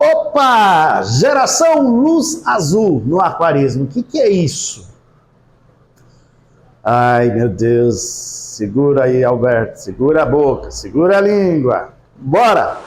Opa! Geração luz azul no aquarismo. O que é isso? Ai, meu Deus. Segura aí, Alberto. Segura a boca, segura a língua. Bora!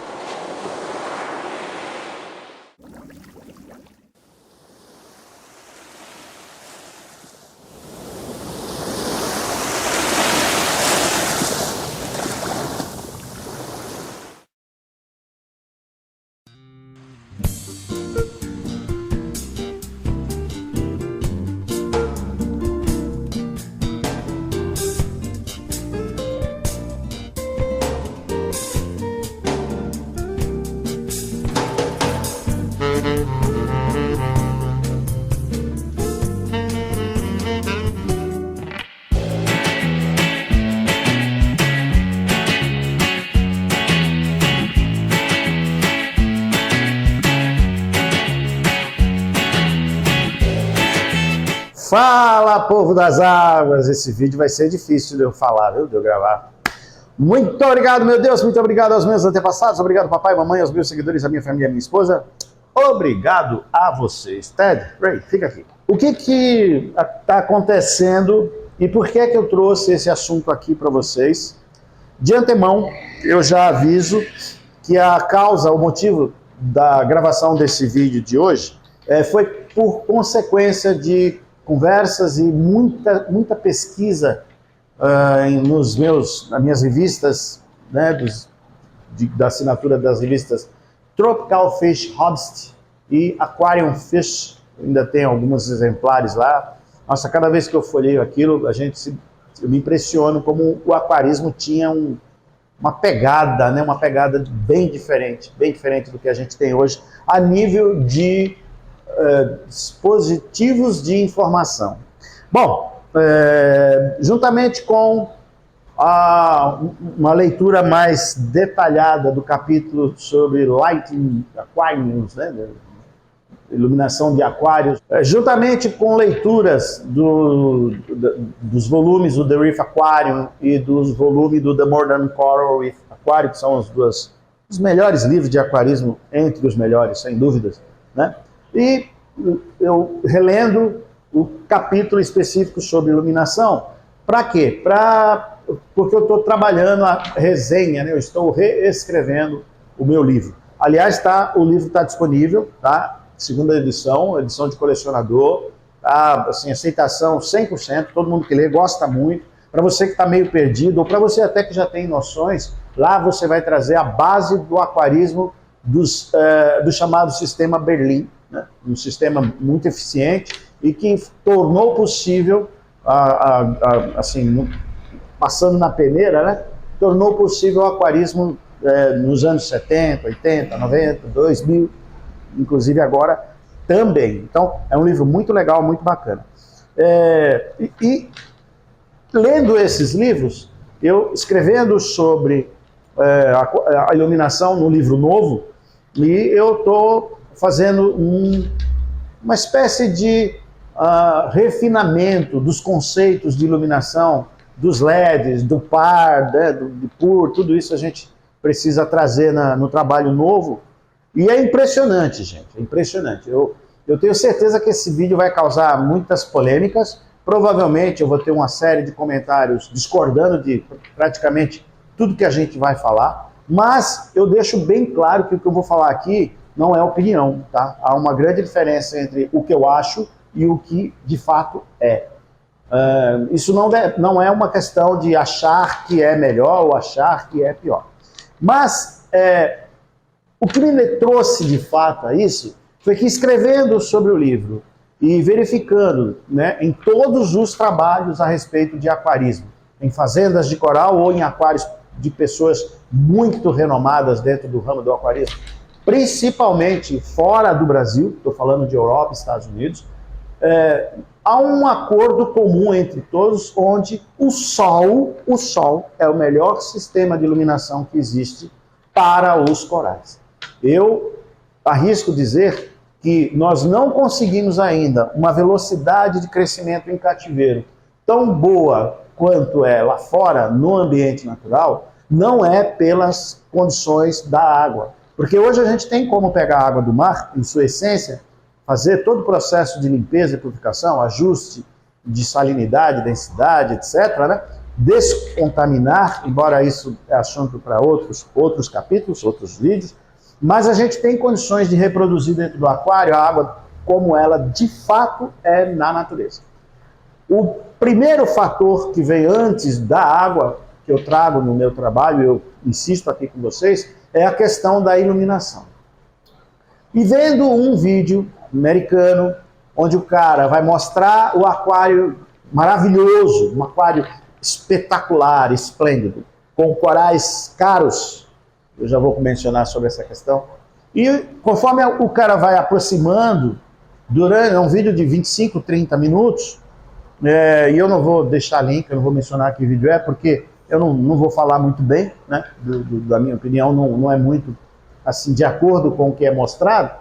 Fala, povo das águas! Esse vídeo vai ser difícil de eu falar, viu? De eu gravar. Muito obrigado, meu Deus! Muito obrigado aos meus antepassados. Obrigado, papai, mamãe, aos meus seguidores, à minha família, à minha esposa. Obrigado a vocês. Ted, Ray, fica aqui. O que está acontecendo e por que eu trouxe esse assunto aqui para vocês? De antemão, eu já aviso que a causa, o motivo da gravação desse vídeo de hoje foi por consequência de conversas e muita pesquisa nas minhas revistas, né, da assinatura das revistas Tropical Fish Hobbist e Aquarium Fish. Ainda tem alguns exemplares lá. Nossa, cada vez que eu folheio aquilo, eu me impressiono como o aquarismo tinha uma pegada, né, uma pegada bem diferente do que a gente tem hoje, a nível de dispositivos de informação. Bom, juntamente com uma leitura mais detalhada do capítulo sobre Lighting Aquariums, né, iluminação de aquários, juntamente com leituras dos volumes do The Reef Aquarium e dos volumes do The Modern Coral Reef Aquarium, que são os melhores livros de aquarismo, entre os melhores, sem dúvidas, né? E eu relendo o capítulo específico sobre iluminação. Para quê? Porque eu estou trabalhando a resenha, né? Eu estou reescrevendo o meu livro. Aliás, o livro está disponível, tá? Segunda edição de colecionador, tá? Assim, aceitação 100%, todo mundo que lê gosta muito. Para você que está meio perdido, ou para você até que já tem noções, lá você vai trazer a base do aquarismo do chamado sistema Berlim, né? Um sistema muito eficiente e que tornou possível, assim, passando na peneira, né? Tornou possível o aquarismo nos anos 70, 80, 90, 2000, inclusive agora também. Então, é um livro muito legal, muito bacana. E lendo esses livros, eu escrevendo sobre a iluminação no livro novo, e eu estou fazendo uma espécie de refinamento dos conceitos de iluminação, dos LEDs, do PAR, né, do PUR, tudo isso a gente precisa trazer no trabalho novo. E é impressionante, gente, é impressionante. Eu tenho certeza que esse vídeo vai causar muitas polêmicas. Provavelmente eu vou ter uma série de comentários discordando de praticamente tudo que a gente vai falar. Mas eu deixo bem claro que o que eu vou falar aqui não é opinião, tá? Há uma grande diferença entre o que eu acho e o que de fato é. Isso não é uma questão de achar que é melhor ou achar que é pior. Mas o que me trouxe de fato a isso foi que, escrevendo sobre o livro e verificando, né, em todos os trabalhos a respeito de aquarismo, em fazendas de coral ou em aquários de pessoas muito renomadas dentro do ramo do aquarismo, principalmente fora do Brasil, estou falando de Europa, Estados Unidos, há um acordo comum entre todos, onde o Sol é o melhor sistema de iluminação que existe para os corais. Eu arrisco dizer que nós não conseguimos ainda uma velocidade de crescimento em cativeiro tão boa quanto é lá fora, no ambiente natural, não é pelas condições da água, Porque hoje a gente tem como pegar a água do mar, em sua essência, fazer todo o processo de limpeza e purificação, ajuste de salinidade, densidade, etc., né? Descontaminar, embora isso é assunto para outros capítulos, outros vídeos, mas a gente tem condições de reproduzir dentro do aquário a água como ela de fato é na natureza. O primeiro fator que vem antes da água, que eu trago no meu trabalho, eu insisto aqui com vocês, é a questão da iluminação. E vendo um vídeo americano, onde o cara vai mostrar o aquário maravilhoso, um aquário espetacular, esplêndido, com corais caros, eu já vou mencionar sobre essa questão, e conforme o cara vai aproximando, durante um vídeo de 25, 30 minutos, e eu não vou deixar link, eu não vou mencionar que vídeo é, porque eu não vou falar muito bem, né, da minha opinião, não é muito assim, de acordo com o que é mostrado,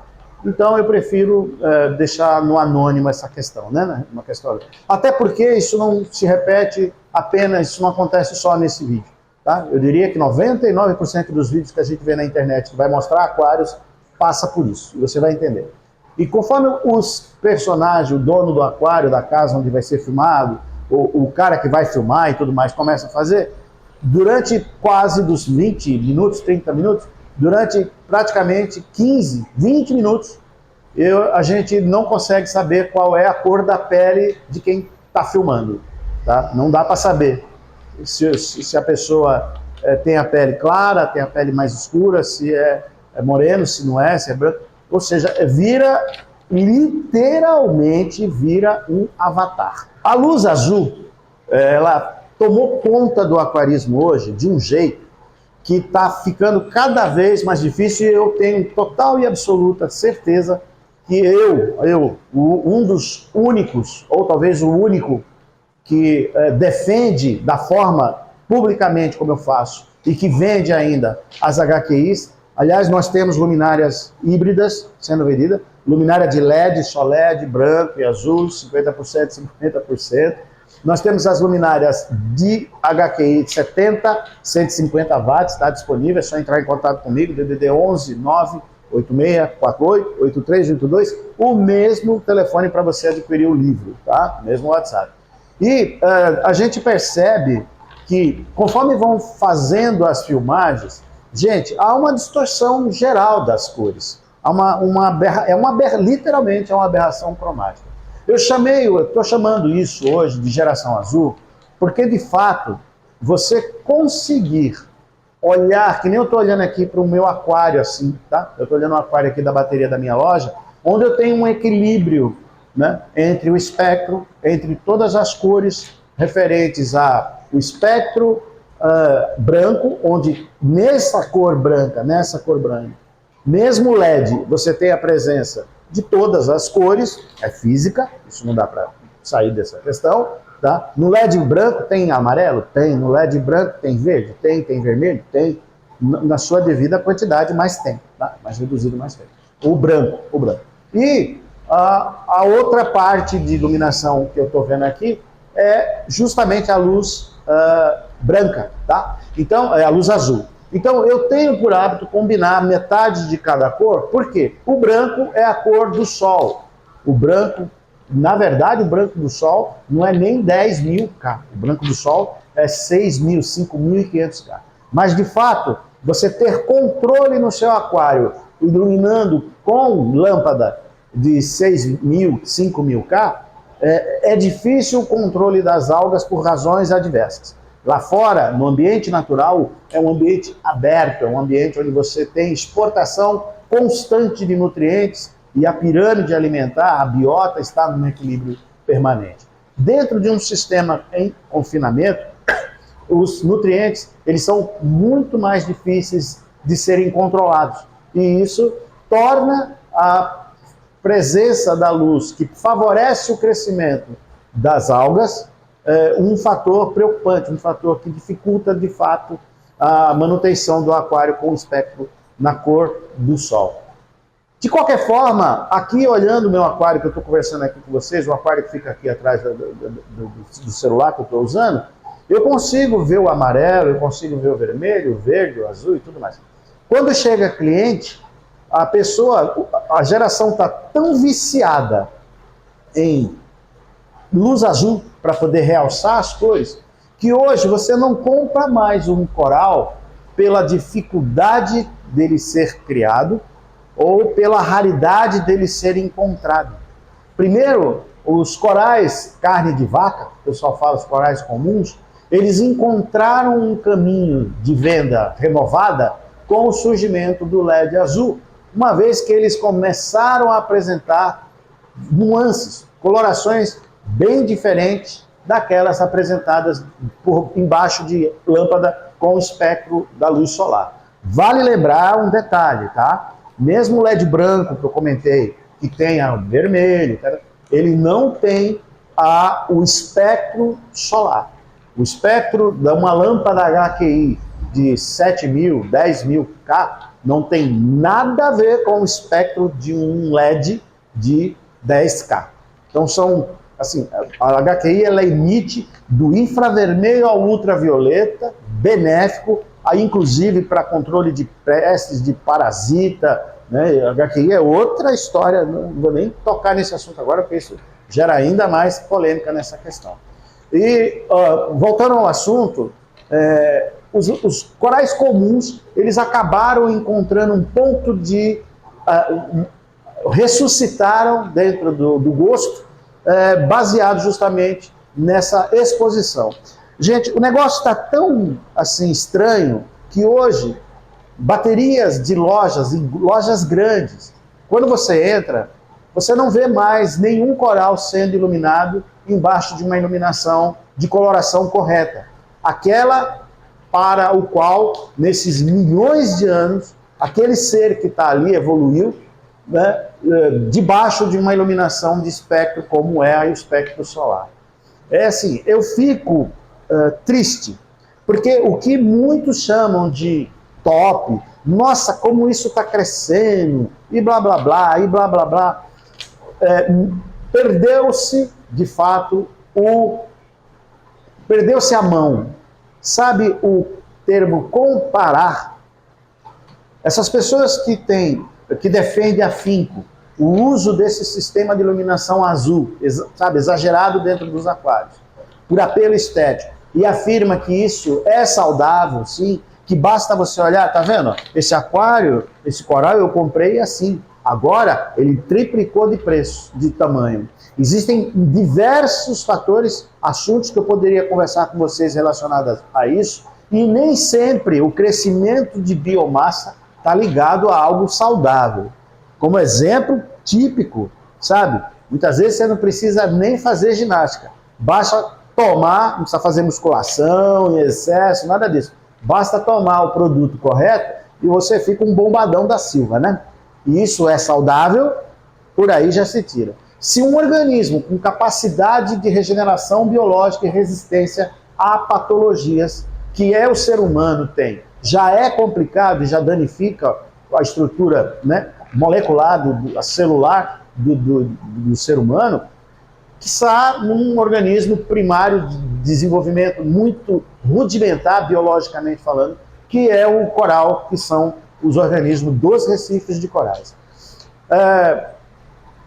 então eu prefiro deixar no anônimo essa questão, né, uma questão. Até porque isso não se repete apenas, isso não acontece só nesse vídeo, tá? Eu diria que 99% dos vídeos que a gente vê na internet que vai mostrar aquários, passa por isso, e você vai entender. E conforme os personagens, o dono do aquário, da casa onde vai ser filmado, o cara que vai filmar e tudo mais, começa a fazer, durante quase dos 20 minutos, 30 minutos, durante praticamente 15, 20 minutos, a gente não consegue saber qual é a cor da pele de quem está filmando. Tá? Não dá para saber se a pessoa tem a pele clara, tem a pele mais escura, se é moreno, se não é, se é branco. Ou seja, literalmente vira um avatar. A luz azul, ela tomou conta do aquarismo hoje de um jeito que está ficando cada vez mais difícil, e eu tenho total e absoluta certeza que um dos únicos, ou talvez o único, que defende da forma publicamente como eu faço, e que vende ainda as HQIs. Aliás, nós temos luminárias híbridas sendo vendidas, luminária de LED, só LED, branco e azul, 50%, 50%. Nós temos as luminárias de HQI de 70, 150 watts, está disponível, é só entrar em contato comigo, DDD 11 98648 8382, o mesmo telefone para você adquirir o livro, tá? Mesmo WhatsApp. E a gente percebe que, conforme vão fazendo as filmagens, gente, há uma distorção geral das cores. Literalmente é uma aberração cromática. Eu estou chamando isso hoje de geração azul, porque de fato, você conseguir olhar, que nem eu estou olhando aqui para o meu aquário assim, tá? Eu estou olhando o aquário aqui da bateria da minha loja, onde eu tenho um equilíbrio, né, entre o espectro, entre todas as cores referentes ao espectro branco, onde nessa cor branca, mesmo LED, você tem a presença de todas as cores, é física, isso não dá para sair dessa questão, tá? No LED branco tem amarelo? Tem. No LED branco tem verde? Tem vermelho? Tem. Na sua devida quantidade, mas tem, tá? Mais reduzido, mas tem. O branco. E a outra parte de iluminação que eu estou vendo aqui é justamente a luz branca, tá? Então, é a luz azul. Então, eu tenho por hábito combinar metade de cada cor, por quê? O branco é a cor do sol. O branco, na verdade, o branco do sol não é nem 10.000K. O branco do sol é 6.000, 5.500K. Mas, de fato, você ter controle no seu aquário, iluminando com lâmpada de 6.000, 5.000K, é difícil o controle das algas por razões adversas. Lá fora, no ambiente natural, é um ambiente aberto, é um ambiente onde você tem exportação constante de nutrientes e a pirâmide alimentar, a biota, está num equilíbrio permanente. Dentro de um sistema em confinamento, os nutrientes eles são muito mais difíceis de serem controlados. E isso torna a presença da luz, que favorece o crescimento das algas, um fator preocupante, um fator que dificulta, de fato, a manutenção do aquário com o espectro na cor do sol. De qualquer forma, aqui olhando o meu aquário, que eu estou conversando aqui com vocês, o aquário que fica aqui atrás do celular que eu estou usando, eu consigo ver o amarelo, eu consigo ver o vermelho, o verde, o azul e tudo mais. Quando chega cliente, a geração está tão viciada em luz azul para poder realçar as cores, que hoje você não compra mais um coral pela dificuldade dele ser criado ou pela raridade dele ser encontrado. Primeiro, os corais carne de vaca, o pessoal fala os corais comuns, eles encontraram um caminho de venda renovada com o surgimento do LED azul, uma vez que eles começaram a apresentar nuances, colorações bem diferentes daquelas apresentadas por embaixo de lâmpada com o espectro da luz solar. Vale lembrar um detalhe, tá? Mesmo o LED branco que eu comentei, que tem a vermelho, ele não tem o espectro solar. O espectro de uma lâmpada HQI de 7.000, 10.000K não tem nada a ver com o espectro de um LED de 10K. Então são, assim, a HQI ela emite do infravermelho ao ultravioleta, benéfico, aí inclusive para controle de pestes, de parasita, né? A HQI é outra história, não vou nem tocar nesse assunto agora, porque isso gera ainda mais polêmica nessa questão. E, voltando ao assunto, os corais comuns, eles acabaram encontrando um ponto de... ressuscitaram dentro do gosto, baseado justamente nessa exposição. Gente, o negócio está tão assim estranho que hoje, baterias de lojas grandes, quando você entra, você não vê mais nenhum coral sendo iluminado embaixo de uma iluminação de coloração correta. Aquela para o qual, nesses milhões de anos, aquele ser que está ali evoluiu, né, debaixo de uma iluminação de espectro como é o espectro solar. É assim, eu fico triste, porque o que muitos chamam de top, nossa, como isso está crescendo, e blá blá blá, e blá blá blá, perdeu-se, de fato, perdeu-se a mão. Sabe o termo comparar? Essas pessoas que defendem afinco o uso desse sistema de iluminação azul, sabe, exagerado dentro dos aquários, por apelo estético, e afirma que isso é saudável, sim, que basta você olhar, tá vendo? Esse aquário, esse coral eu comprei assim, agora ele triplicou de preço, de tamanho. Existem diversos fatores, assuntos que eu poderia conversar com vocês relacionados a isso, e nem sempre o crescimento de biomassa está ligado a algo saudável. Como exemplo típico, sabe? Muitas vezes você não precisa nem fazer ginástica. Basta tomar, não precisa fazer musculação em excesso, nada disso. Basta tomar o produto correto e você fica um bombadão da Silva, né? E isso é saudável, por aí já se tira. Se um organismo com capacidade de regeneração biológica e resistência a patologias que o ser humano tem, já é complicado e já danifica a estrutura, né, molecular, a celular do ser humano, quiçá num organismo primário de desenvolvimento muito rudimentar, biologicamente falando, que é o coral, que são os organismos dos recifes de corais.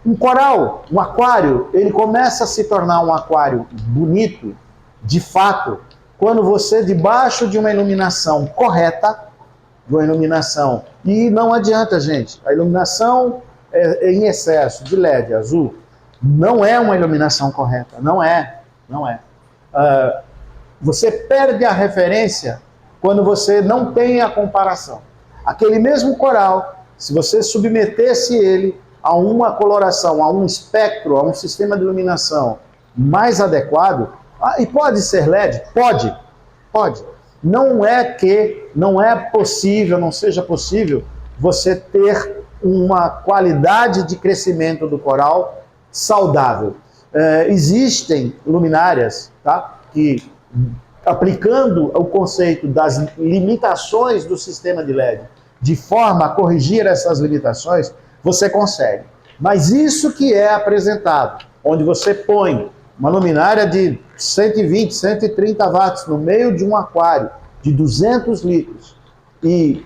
Um coral, um aquário, ele começa a se tornar um aquário bonito, de fato, quando você, debaixo de uma iluminação correta, e não adianta, gente, a iluminação em excesso de LED azul não é uma iluminação correta, não é. Você perde a referência quando você não tem a comparação. Aquele mesmo coral, se você submetesse ele a uma coloração, a um espectro, a um sistema de iluminação mais adequado, e pode ser LED? Pode. Não é que não é possível, não seja possível você ter uma qualidade de crescimento do coral saudável. Existem luminárias, tá, que, aplicando o conceito das limitações do sistema de LED, de forma a corrigir essas limitações, você consegue. Mas isso que é apresentado, onde você põe uma luminária de 120, 130 watts no meio de um aquário de 200 litros e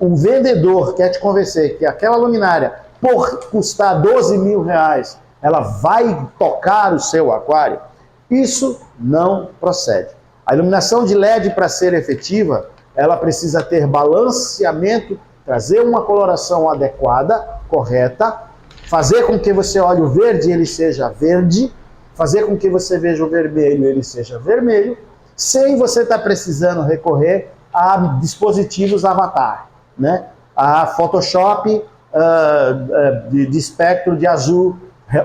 um vendedor quer te convencer que aquela luminária, por custar 12 mil reais, ela vai tocar o seu aquário, isso não procede. A iluminação de LED, para ser efetiva, ela precisa ter balanceamento, trazer uma coloração adequada, correta, fazer com que você olhe o verde e ele seja verde, fazer com que você veja o vermelho e ele seja vermelho, sem você estar precisando recorrer a dispositivos avatar, né? A Photoshop de espectro de azul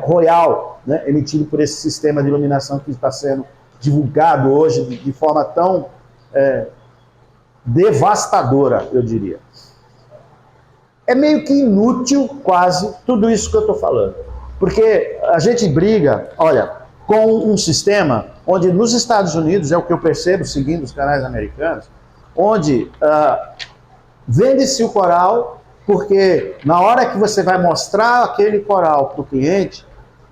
royal, né? Emitido por esse sistema de iluminação que está sendo divulgado hoje de forma tão devastadora, eu diria. É meio que inútil, quase, tudo isso que eu estou falando. Porque a gente briga, olha, com um sistema onde nos Estados Unidos, é o que eu percebo seguindo os canais americanos, onde vende-se o coral, porque na hora que você vai mostrar aquele coral para o cliente,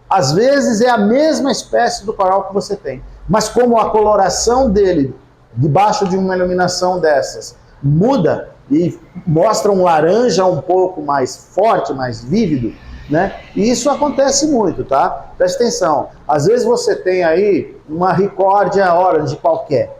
às vezes é a mesma espécie do coral que você tem. Mas como a coloração dele, debaixo de uma iluminação dessas, muda e mostra um laranja um pouco mais forte, mais vívido, né? E isso acontece muito, tá? Presta atenção. Às vezes você tem aí uma Ricordia Orange qualquer,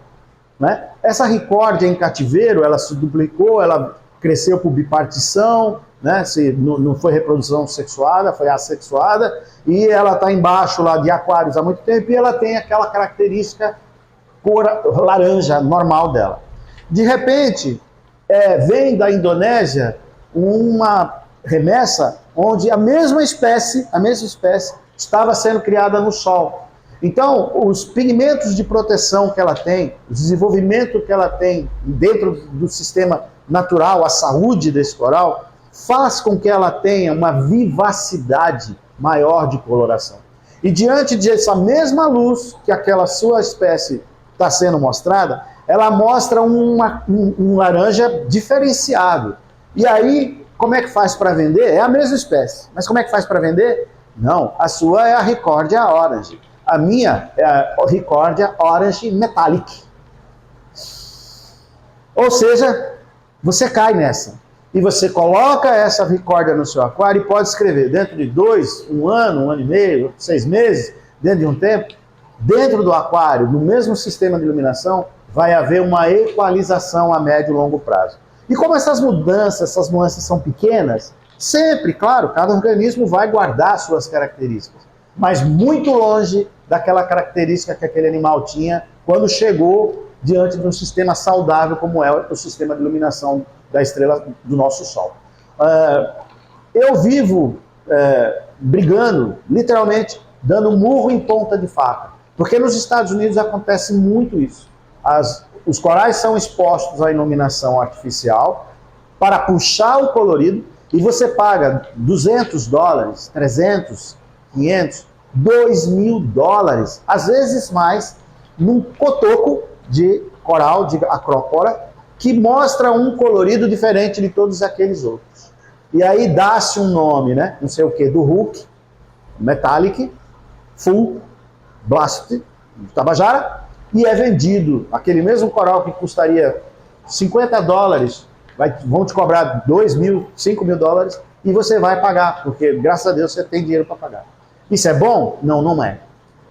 né? Essa Ricordia em cativeiro, ela se duplicou, ela cresceu por bipartição, né? Não foi reprodução sexuada, foi assexuada, e ela está embaixo lá de aquários há muito tempo, e ela tem aquela característica cor laranja normal dela. De repente, vem da Indonésia uma remessa onde a mesma espécie estava sendo criada no sol. Então, os pigmentos de proteção que ela tem, o desenvolvimento que ela tem dentro do sistema natural, a saúde desse coral, faz com que ela tenha uma vivacidade maior de coloração. E diante dessa mesma luz que aquela sua espécie está sendo mostrada, ela mostra um laranja diferenciado. E aí, como é que faz para vender? É a mesma espécie. Mas como é que faz para vender? Não, a sua é a Ricordia Orange. A minha é a Ricordia Orange Metallic. Ou seja, você cai nessa. E você coloca essa Ricordia no seu aquário e pode escrever dentro de 2, 1 ano, 1 ano e meio, 6 meses, dentro de um tempo, dentro do aquário, no mesmo sistema de iluminação, vai haver uma equalização a médio e longo prazo. E como essas nuances são pequenas, sempre, claro, cada organismo vai guardar suas características, mas muito longe daquela característica que aquele animal tinha quando chegou diante de um sistema saudável como é o sistema de iluminação da estrela do nosso Sol. Eu vivo brigando, literalmente, dando murro em ponta de faca, porque nos Estados Unidos acontece muito isso. Os corais são expostos à iluminação artificial para puxar o colorido e você paga $200, 300, 500, $2.000, às vezes mais, num cotoco de coral, de acrópora, que mostra um colorido diferente de todos aqueles outros. E aí dá-se um nome, né? Não sei o que, do Hulk, Metallic, Full, Blast, Tabajara, e é vendido. Aquele mesmo coral que custaria $50, vão te cobrar $2.000, $5.000, e você vai pagar, porque graças a Deus você tem dinheiro para pagar. Isso é bom? Não, não é.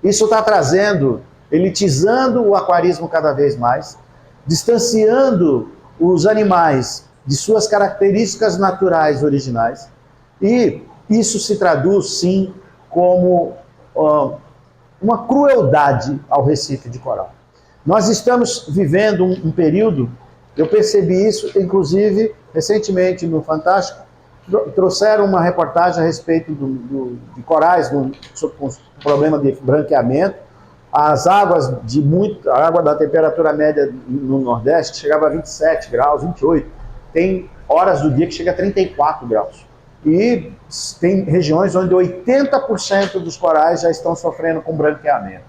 Isso está trazendo, elitizando o aquarismo cada vez mais, distanciando os animais de suas características naturais originais, e isso se traduz, sim, como uma crueldade ao Recife de coral. Nós estamos vivendo um período, eu percebi isso, inclusive, recentemente no Fantástico, trouxeram uma reportagem a respeito de corais, sobre o problema de branqueamento. As águas a água da temperatura média no Nordeste chegava a 27 graus, 28. Tem horas do dia que chega a 34 graus. E tem regiões onde 80% dos corais já estão sofrendo com branqueamento.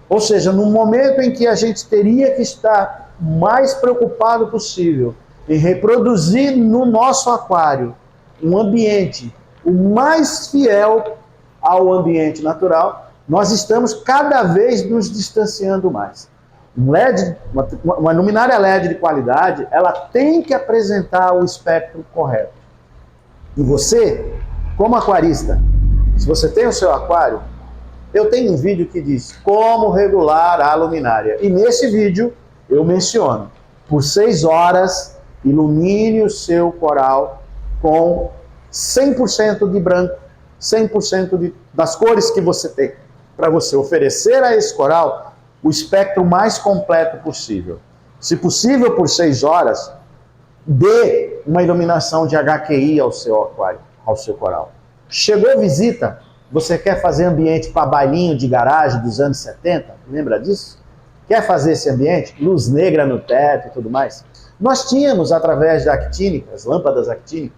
Ou seja, no momento em que a gente teria que estar mais preocupado possível em reproduzir no nosso aquário um ambiente o mais fiel ao ambiente natural, nós estamos cada vez nos distanciando mais. Um LED, uma luminária LED de qualidade, ela tem que apresentar o espectro correto. E você, como aquarista, se você tem o seu aquário, eu tenho um vídeo que diz como regular a luminária. E nesse vídeo eu menciono, por 6 horas, ilumine o seu coral com 100% de branco, 100% das cores que você tem, para você oferecer a esse coral o espectro mais completo possível. Se possível, por 6 horas, dê uma iluminação de HQI ao seu aquário, ao seu coral. Chegou visita, você quer fazer ambiente para bailinho de garagem dos anos 70? Lembra disso? Quer fazer esse ambiente? Luz negra no teto e tudo mais? Nós tínhamos, através da actínica, as lâmpadas actínicas,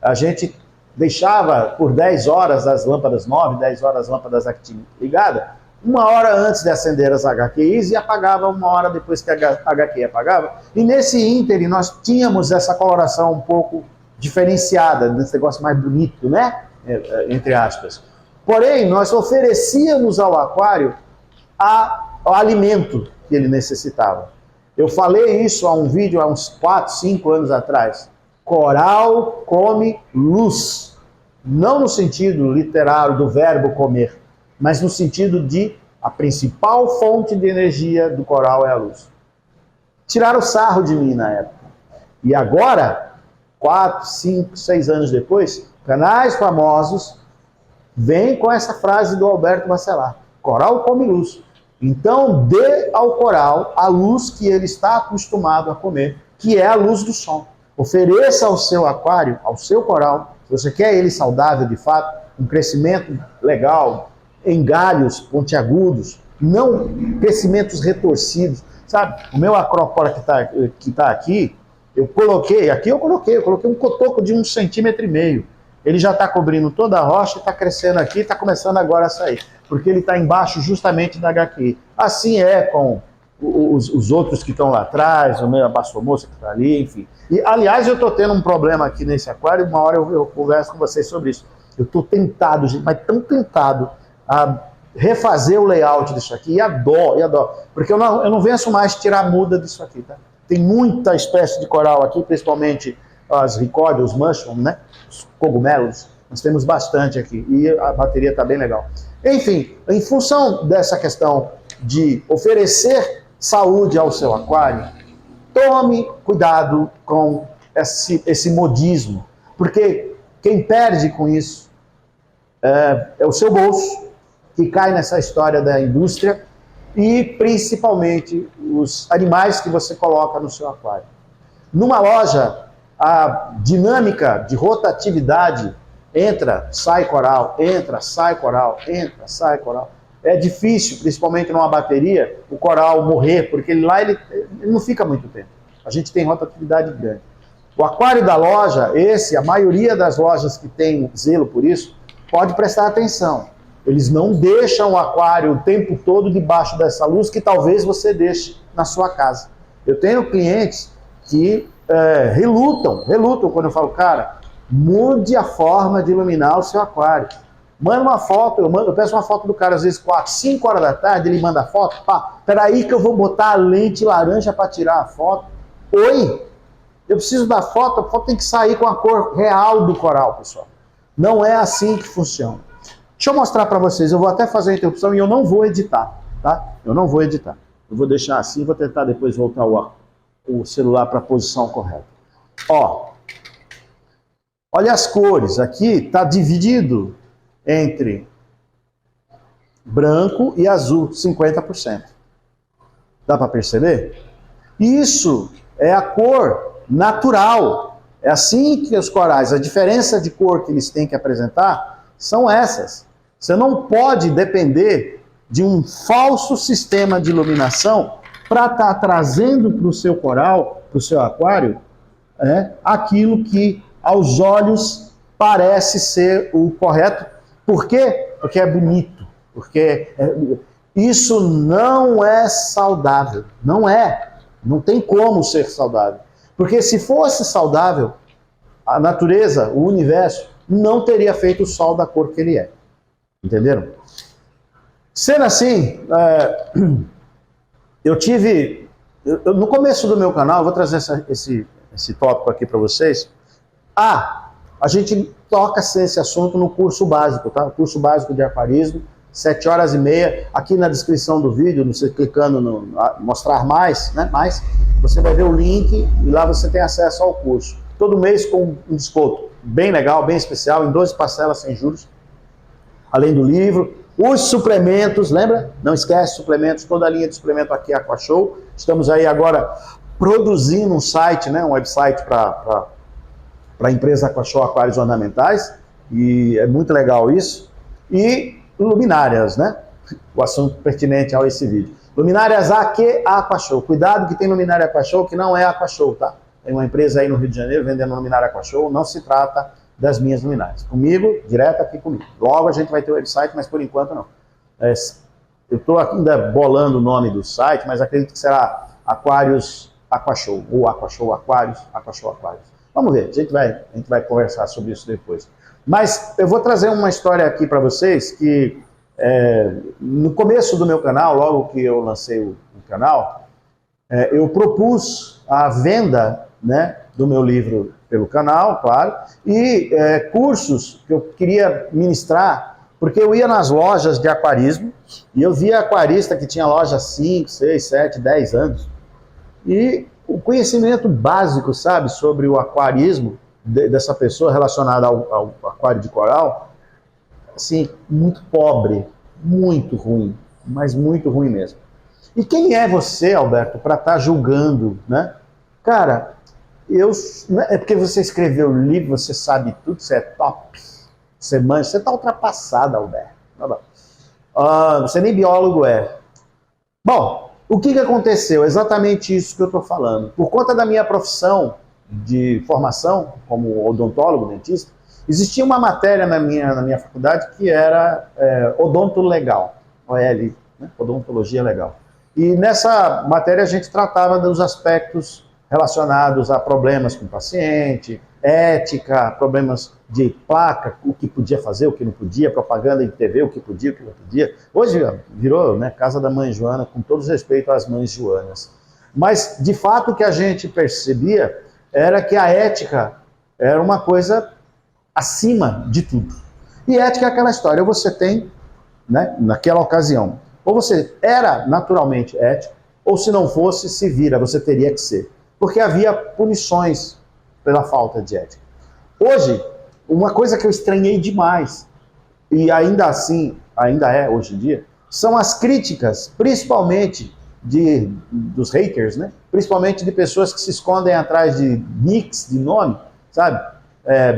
a gente deixava por 10 horas as lâmpadas 9, 10 horas as lâmpadas actínicas ligadas, 1 hora antes de acender as HQIs e apagava 1 hora depois que a HQI apagava. E nesse ínterim nós tínhamos essa coloração um pouco diferenciada, desse negócio mais bonito, né? Entre aspas. Porém, nós oferecíamos ao aquário o alimento que ele necessitava. Eu falei isso a um vídeo há uns 4, 5 anos atrás. Coral come luz. Não no sentido literal do verbo comer, mas no sentido de a principal fonte de energia do coral é a luz. Tiraram sarro de mim na época. E agora, 4, 5, 6 anos depois, canais famosos vêm com essa frase do Alberto Bacelar. Coral come luz. Então, dê ao coral a luz que ele está acostumado a comer, que é a luz do sol. Ofereça ao seu aquário, ao seu coral, se você quer ele saudável de fato, um crescimento legal, em galhos pontiagudos, não crescimentos retorcidos. Sabe, o meu acrópora que tá aqui, eu coloquei um cotoco de 1,5 cm. Ele já está cobrindo toda a rocha, está crescendo aqui, está começando agora a sair, porque ele está embaixo justamente da HQI. Assim é com os outros que estão lá atrás, o meu abaçomoça que está ali, enfim. E, aliás, eu estou tendo um problema aqui nesse aquário, uma hora eu converso com vocês sobre isso. Eu estou tentado, gente, mas tão tentado a refazer o layout disso aqui, e adoro, porque eu não venço mais tirar a muda disso aqui, tá? Tem muita espécie de coral aqui, principalmente as ricódias, os mushrooms, né? Os cogumelos, nós temos bastante aqui, e a bateria está bem legal. Enfim, em função dessa questão de oferecer saúde ao seu aquário, tome cuidado com esse modismo, porque quem perde com isso é o seu bolso, que cai nessa história da indústria, e principalmente os animais que você coloca no seu aquário. Numa loja, a dinâmica de rotatividade entra, sai coral, entra, sai coral, entra, sai coral. É difícil, principalmente numa bateria, o coral morrer, porque ele não fica muito tempo. A gente tem rotatividade grande. O aquário da loja, a maioria das lojas que tem zelo por isso, pode prestar atenção. Eles não deixam o aquário o tempo todo debaixo dessa luz que talvez você deixe na sua casa. Eu tenho clientes que relutam quando eu falo, cara, mude a forma de iluminar o seu aquário. Manda uma foto, eu peço uma foto do cara, às vezes 4, 5 horas da tarde, ele manda a foto, peraí que eu vou botar a lente laranja para tirar a foto. Oi, eu preciso da foto, a foto tem que sair com a cor real do coral, pessoal. Não é assim que funciona. Deixa eu mostrar para vocês, eu vou até fazer a interrupção e eu não vou editar, tá? Eu não vou editar. Eu vou deixar assim, vou tentar depois voltar o celular para a posição correta. Ó, olha as cores, aqui está dividido entre branco e azul, 50%. Dá para perceber? Isso é a cor natural. É assim que os corais, a diferença de cor que eles têm que apresentar são essas. Você não pode depender de um falso sistema de iluminação para estar trazendo para o seu coral, para o seu aquário, aquilo que aos olhos parece ser o correto. Por quê? Porque é bonito. Porque isso não é saudável. Não é. Não tem como ser saudável. Porque se fosse saudável, a natureza, o universo, não teria feito o sol da cor que ele é. Entenderam? Sendo assim, no começo do meu canal, eu vou trazer esse tópico aqui para vocês. A gente toca esse assunto no curso básico, tá? O curso básico de aquarismo, 7h30. Aqui na descrição do vídeo, você clicando no mostrar mais, né? Você vai ver o link e lá você tem acesso ao curso. Todo mês com um desconto bem legal, bem especial, em 12 parcelas sem juros. Além do livro, os suplementos, lembra? Não esquece, suplementos, toda a linha de suplemento aqui é AquaShow. Estamos aí agora produzindo um site, né? Um website para a empresa AquaShow Aquários Ornamentais, e é muito legal isso. E luminárias, né? O assunto pertinente a esse vídeo. Luminárias AquaShow. Cuidado que tem luminária AquaShow que não é AquaShow, tá? Tem uma empresa aí no Rio de Janeiro vendendo luminária AquaShow, não se trata das minhas luminárias. Comigo, direto aqui comigo. Logo a gente vai ter o website, mas por enquanto não. Eu estou ainda bolando o nome do site, mas acredito que será Aquários AquaShow, ou AquaShow Aquários, AquaShow Aquários. Vamos ver, a gente vai conversar sobre isso depois. Mas eu vou trazer uma história aqui para vocês que no começo do meu canal, logo que eu lancei o canal, eu propus a venda, né, do meu livro pelo canal, claro, e cursos que eu queria ministrar, porque eu ia nas lojas de aquarismo e eu via aquarista que tinha loja 5, 6, 7, 10 anos. E o conhecimento básico, sabe, sobre o aquarismo dessa pessoa relacionada ao aquário de coral, assim, muito pobre, muito ruim, mas muito ruim mesmo. E quem é você, Alberto, para estar julgando, né? Cara, é porque você escreveu o livro, você sabe tudo, você é top, você manja, você está ultrapassado, Alberto. Você nem biólogo é. Bom, o que aconteceu? Exatamente isso que eu estou falando. Por conta da minha profissão de formação, como odontólogo, dentista, existia uma matéria na minha faculdade que era odonto legal, OL, né? Odontologia legal. E nessa matéria a gente tratava dos aspectos relacionados a problemas com o paciente, ética, problemas de placa, o que podia fazer, o que não podia, propaganda em TV, o que podia, o que não podia. Hoje virou, né, casa da mãe Joana, com todo respeito às mães Joanas. Mas, de fato, o que a gente percebia era que a ética era uma coisa acima de tudo. E ética é aquela história, ou você tem, né, naquela ocasião, ou você era naturalmente ético, ou se não fosse, se vira, você teria que ser. Porque havia punições pela falta de ética. Hoje, uma coisa que eu estranhei demais, e ainda assim, ainda é hoje em dia, são as críticas, principalmente dos haters, né? Principalmente de pessoas que se escondem atrás de nicks, de nome, sabe?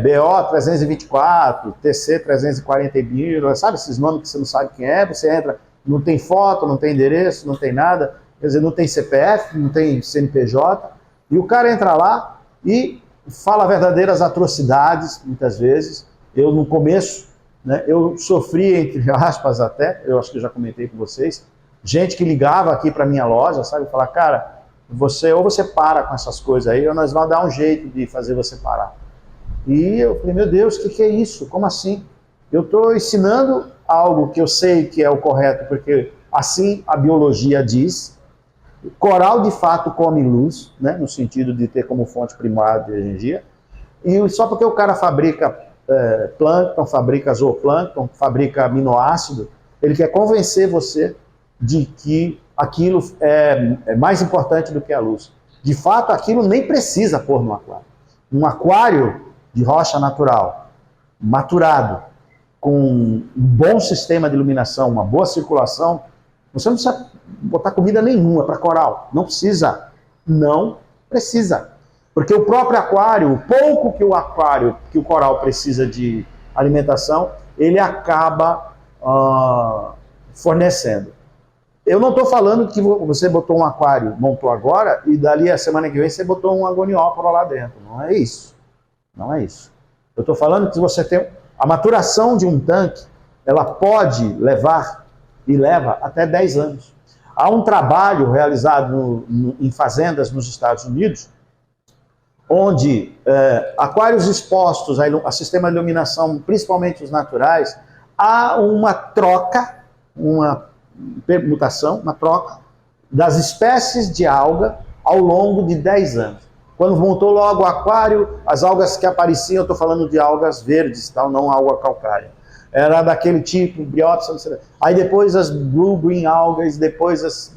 BO 324, TC 340, sabe esses nomes que você não sabe quem é, você entra, não tem foto, não tem endereço, não tem nada, quer dizer, não tem CPF, não tem CNPJ, e o cara entra lá e fala verdadeiras atrocidades, muitas vezes. Eu, no começo, né, eu sofri, entre aspas até, eu acho que eu já comentei com vocês, gente que ligava aqui para minha loja, sabe, falar, cara, ou você para com essas coisas aí, ou nós vamos dar um jeito de fazer você parar. E eu falei, meu Deus, o que é isso? Como assim? Eu estou ensinando algo que eu sei que é o correto, porque assim a biologia diz. Coral, de fato, come luz, né, no sentido de ter como fonte primária de energia, e só porque o cara fabrica plâncton, fabrica zooplâncton, fabrica aminoácido, ele quer convencer você de que aquilo é mais importante do que a luz. De fato, aquilo nem precisa pôr no aquário. Um aquário de rocha natural, maturado, com um bom sistema de iluminação, uma boa circulação, você não precisa botar comida nenhuma para coral. Não precisa. Não precisa. Porque o próprio aquário, o pouco que o coral precisa de alimentação, ele acaba fornecendo. Eu não estou falando que você botou um aquário, montou agora, e dali a semana que vem você botou um agonióporo lá dentro. Não é isso. Não é isso. Eu estou falando que você tem a maturação de um tanque, ela pode levar e leva até 10 anos. Há um trabalho realizado em fazendas nos Estados Unidos, onde aquários expostos a sistema de iluminação, principalmente os naturais, há uma troca, uma permutação, uma troca das espécies de alga ao longo de 10 anos. Quando montou logo o aquário, as algas que apareciam, eu estou falando de algas verdes, tal, não alga calcária. Era daquele tipo, Bryopsis, aí depois as blue green algas, depois as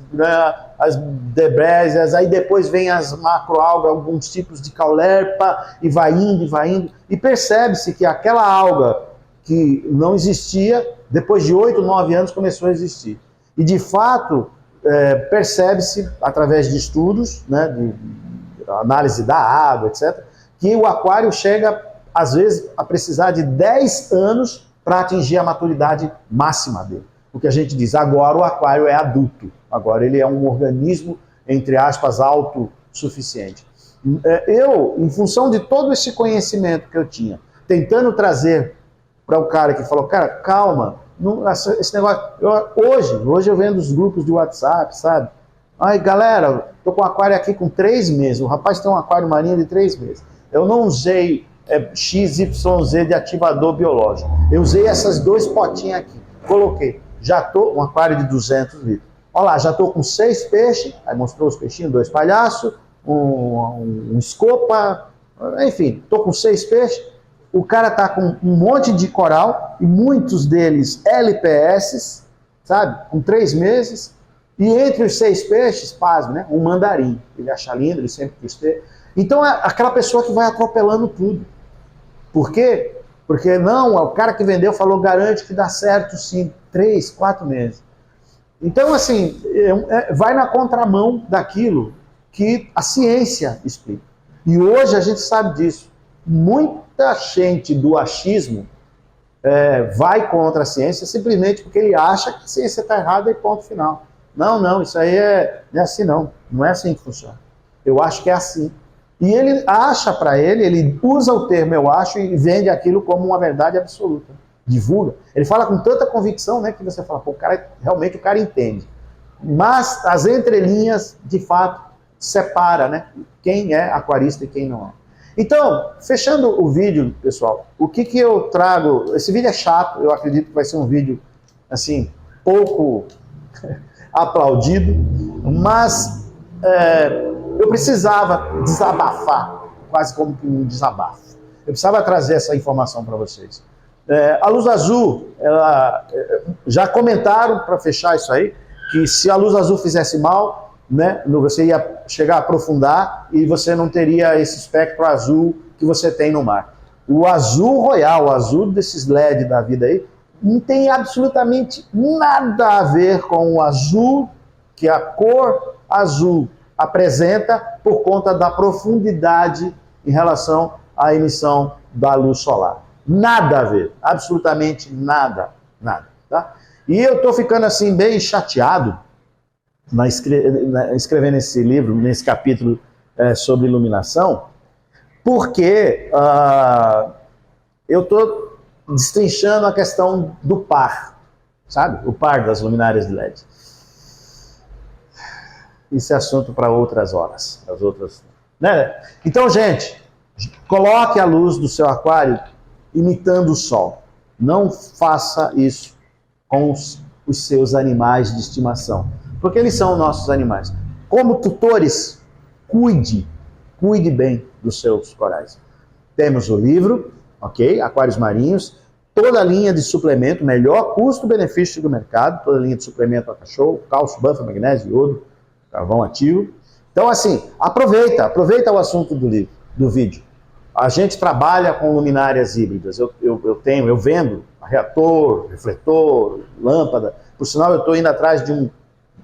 debrésias, aí depois vem as macroalgas, alguns tipos de caulerpa, e vai indo, e percebe-se que aquela alga que não existia, depois de 8, 9 anos começou a existir. E de fato, percebe-se, através de estudos, né, de análise da água, etc., que o aquário chega, às vezes, a precisar de 10 anos para atingir a maturidade máxima dele. O que a gente diz, agora o aquário é adulto, agora ele é um organismo, entre aspas, autossuficiente. Eu, em função de todo esse conhecimento que eu tinha, tentando trazer para o cara que falou, cara, calma, esse negócio... Hoje eu vendo os grupos de WhatsApp, sabe? Ai, galera, tô com um aquário aqui com 3 meses, o rapaz tem um aquário marinho de 3 meses. Eu não usei XYZ de ativador biológico. Eu usei essas 2 potinhos aqui. Coloquei. Já tô um aquário de 200 litros. Olha lá, já tô com 6 peixes. Aí mostrou os peixinhos, 2 palhaços, um escopa. Enfim, tô com 6 peixes. O cara tá com um monte de coral. E muitos deles LPS, sabe? Com 3 meses. E entre os 6 peixes, pasme, né? Um mandarim. Ele acha lindo, ele sempre quis ter. Então é aquela pessoa que vai atropelando tudo. Por quê? Porque não, o cara que vendeu falou, garante que dá certo sim, 3, 4 meses. Então, assim, vai na contramão daquilo que a ciência explica. E hoje a gente sabe disso. Muita gente do achismo vai contra a ciência simplesmente porque ele acha que a ciência está errada e ponto final. Não, isso aí não é assim não. Não é assim que funciona. Eu acho que é assim. E ele acha para ele usa o termo eu acho e vende aquilo como uma verdade absoluta. Divulga. Ele fala com tanta convicção, né, que você fala, pô, realmente o cara entende. Mas as entrelinhas, de fato, separa, né, quem é aquarista e quem não é. Então, fechando o vídeo, pessoal, o que eu trago... Esse vídeo é chato, eu acredito que vai ser um vídeo, assim, pouco aplaudido, mas... eu precisava desabafar, quase como que um desabafo. Eu precisava trazer essa informação para vocês. A luz azul, já comentaram, para fechar isso aí, que se a luz azul fizesse mal, né, você ia chegar a aprofundar e você não teria esse espectro azul que você tem no mar. O azul royal, o azul desses LED da vida aí, não tem absolutamente nada a ver com o azul, que a cor azul apresenta por conta da profundidade em relação à emissão da luz solar. Nada a ver, absolutamente nada, tá? E eu estou ficando assim bem chateado escrevendo esse livro, nesse capítulo sobre iluminação, porque eu estou destrinchando a questão do par, sabe? O par das luminárias de LED. Isso é assunto para outras horas. Né? Então, gente, coloque a luz do seu aquário imitando o sol. Não faça isso com os seus animais de estimação, porque eles são nossos animais. Como tutores, cuide bem dos seus corais. Temos o livro, ok? Aquários marinhos, toda a linha de suplemento, melhor custo-benefício do mercado, toda a linha de suplemento a cachorro, cálcio, buffer, magnésio, iodo, carvão ativo. Então, assim, aproveita o assunto do vídeo. A gente trabalha com luminárias híbridas. Eu vendo reator, refletor, lâmpada. Por sinal, eu estou indo atrás de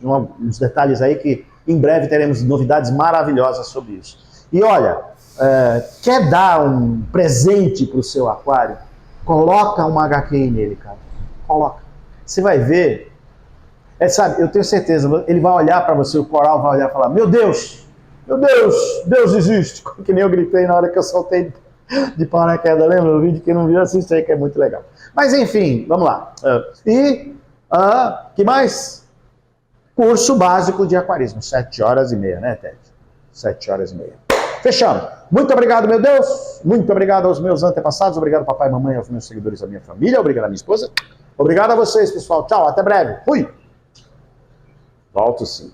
uns detalhes aí que em breve teremos novidades maravilhosas sobre isso. E olha, quer dar um presente para o seu aquário? Coloca uma HQI nele, cara. Coloca. Você vai ver. Sabe, eu tenho certeza, ele vai olhar para você, o coral vai olhar e falar, meu Deus, Deus existe. Que nem eu gritei na hora que eu soltei de paraquedas, lembra? O vídeo que não viu, assiste aí que é muito legal. Mas enfim, vamos lá. Que mais? Curso básico de aquarismo, 7h30, né, Ted? 7h30. Fechamos. Muito obrigado, meu Deus. Muito obrigado aos meus antepassados. Obrigado, papai e mamãe, aos meus seguidores, à minha família. Obrigado à minha esposa. Obrigado a vocês, pessoal. Tchau, até breve. Fui. Volto sim.